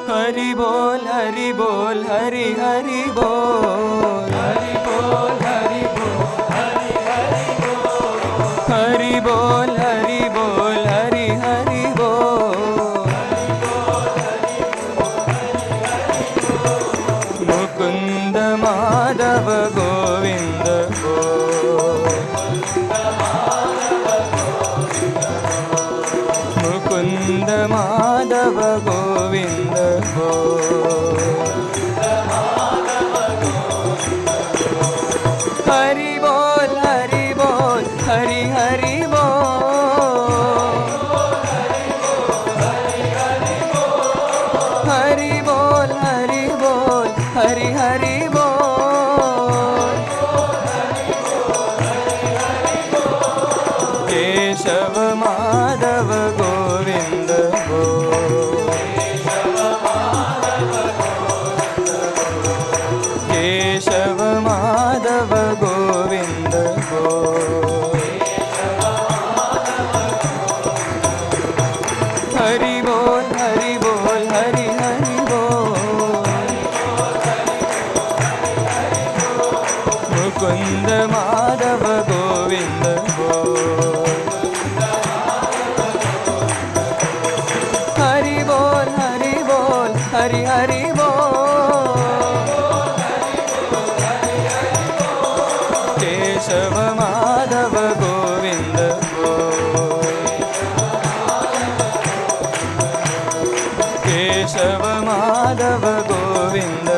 हरि बोल हरि बोल हरि हरि बोल हरि बोल हरि बोल हरि हरि बोल हरि बोल हरि बोल हरि हरि बोल मुकुंद माधव गोविंद बोल मुकुंद माधव गोविंद बोल हरि बोल हरि बोल हरि हरि बोल हरि बोल हरि बोल हरि हरि बोल केशव माधव गोविंद बोल केशव माधव गोविंद बोल हरि बोल हरि बोल हरि हरि बोल मुकुंद माधव गोविंद बोल हरि बोल हरि बोल हरि हरि बोल केशव माधव गोविंद बोल केशव माधव गोविंद